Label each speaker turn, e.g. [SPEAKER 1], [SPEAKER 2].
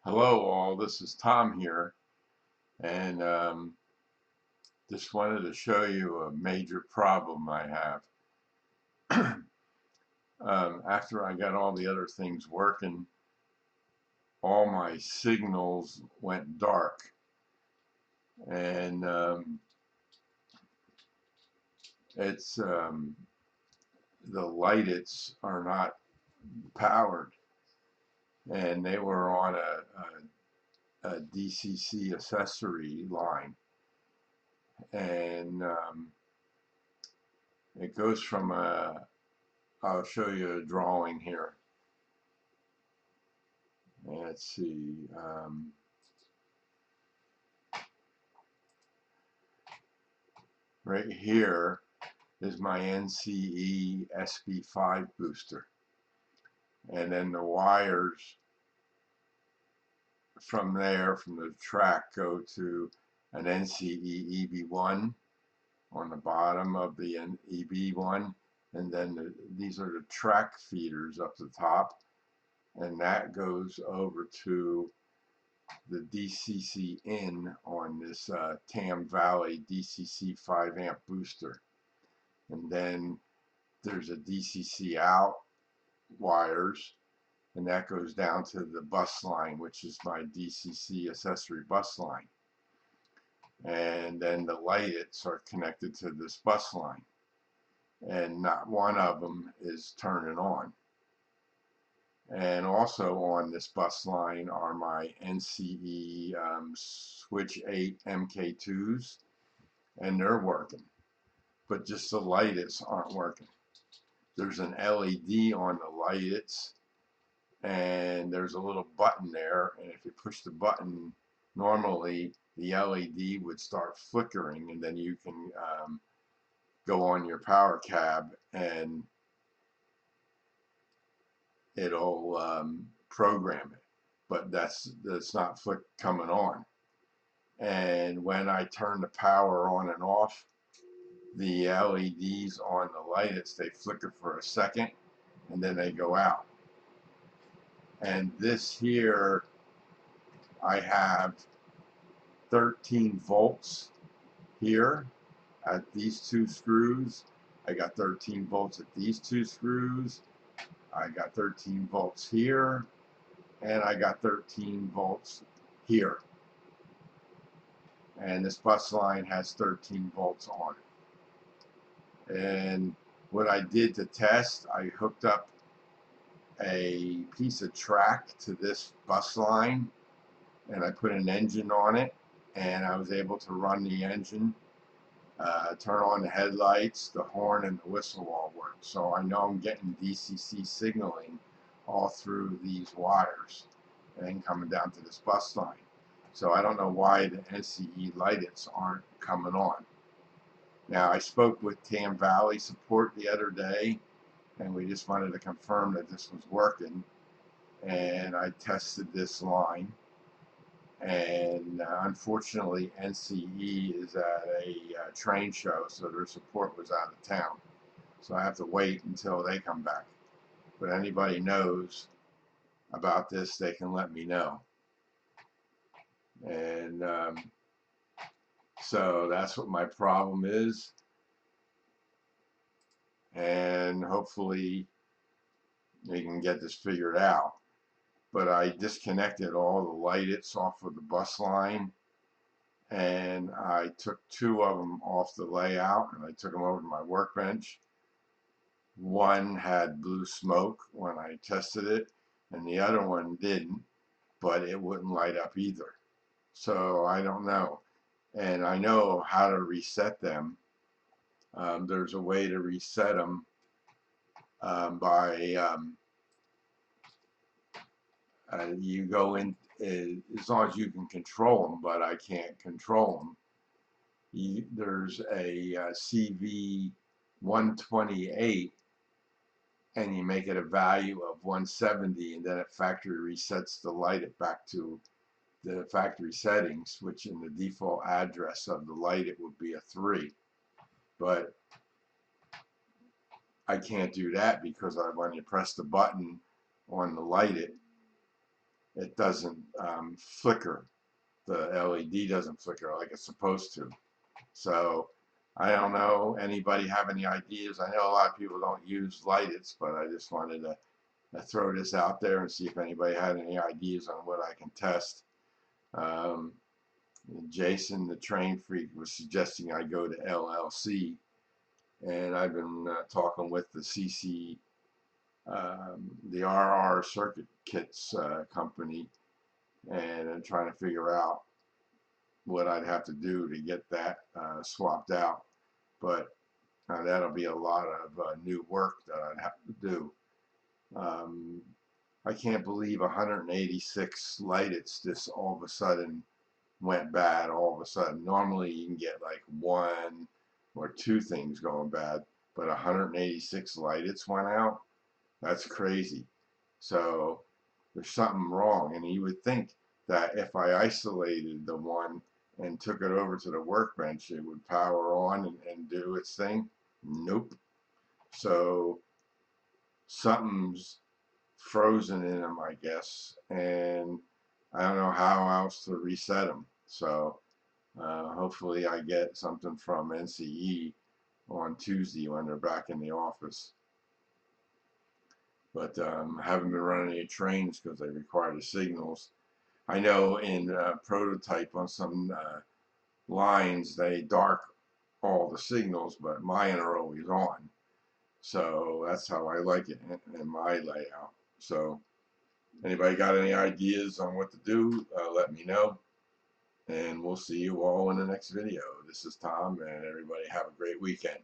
[SPEAKER 1] Hello all, this is Tom here, and just wanted to show you a major problem I have. After I got all the other things working, all my signals went dark, and it's the lights are not powered, and they were on a DCC Accessory line, and it goes from I'll show you a drawing here. Let's see. Right here is my NCE SB5 booster. And then the wires from there, from the track, go to an NCE EB1 on the bottom of the EB1. And then these are the track feeders up the top. And that goes over to the DCC in on this Tam Valley DCC 5 amp booster. And then there's a DCC out wires, and that goes down to the bus line, which is my DCC accessory bus line. And then the lights are connected to this bus line, and not one of them is turning on. And also on this bus line are my NCE Switch 8 MK2s, and they're working, but just the lights aren't working. There's an LED on the lights, and there's a little button there, and if you push the button, normally the LED would start flickering, and then you can go on your power cab and it'll program it, but that's not coming on. And when I turn the power on and off, the LEDs on the lights, they flicker for a second and then they go out. And this here, I have 13 volts here at these two screws. I got 13 volts at these two screws. I got 13 volts here, and I got 13 volts here. And this bus line has 13 volts on it. And what I did to test, I hooked up a piece of track to this bus line, and I put an engine on it, and I was able to run the engine, turn on the headlights, the horn, and the whistle all work. So I know I'm getting DCC signaling all through these wires and then coming down to this bus line. So I don't know why the NCE lights aren't coming on. Now, I spoke with Tam Valley support the other day, and we just wanted to confirm that this was working. And I tested this line, and unfortunately NCE is at a train show, so their support was out of town, so I have to wait until they come back. But anybody knows about this, they can let me know. And so that's what my problem is, and hopefully they can get this figured out. But I disconnected all the lights off of the bus line, and I took two of them off the layout, and I took them over to my workbench. One had blue smoke when I tested it, and the other one didn't, but it wouldn't light up either. So I don't know. And I know how to reset them. There's a way to reset them by you go in, as long as you can control them, but I can't control them. There's a CV128, and you make it a value of 170, and then it factory resets the light it back to the factory settings, which in the default address of the light it would be a 3. But I can't do that because when you press the button on the light, it doesn't flicker. The LED doesn't flicker like it's supposed to. So I don't know. Anybody have any ideas? I know a lot of people don't use Lightits, but I just wanted to throw this out there and see if anybody had any ideas on what I can test. Um, Jason, the train freak, was suggesting I go to LLC, and I've been talking with the the RR Circuit Kits company, and I'm trying to figure out what I'd have to do to get that swapped out. But that'll be a lot of new work that I'd have to do. Um, I can't believe 186 Lightits just all of a sudden went bad all of a sudden. Normally you can get like one or two things going bad, but 186 Lightits went out. That's crazy. So there's something wrong. And you would think that if I isolated the one and took it over to the workbench, it would power on and do its thing. Nope. So something's frozen in them, I guess, and I don't know how else to reset them. So hopefully I get something from NCE on Tuesday when they're back in the office. But I haven't been running any trains because they require the signals. I know in prototype on some lines they dark all the signals, but mine are always on. So that's how I like it in my layout. So anybody got any ideas on what to do, let me know. And we'll see you all in the next video. This is Tom, and everybody have a great weekend.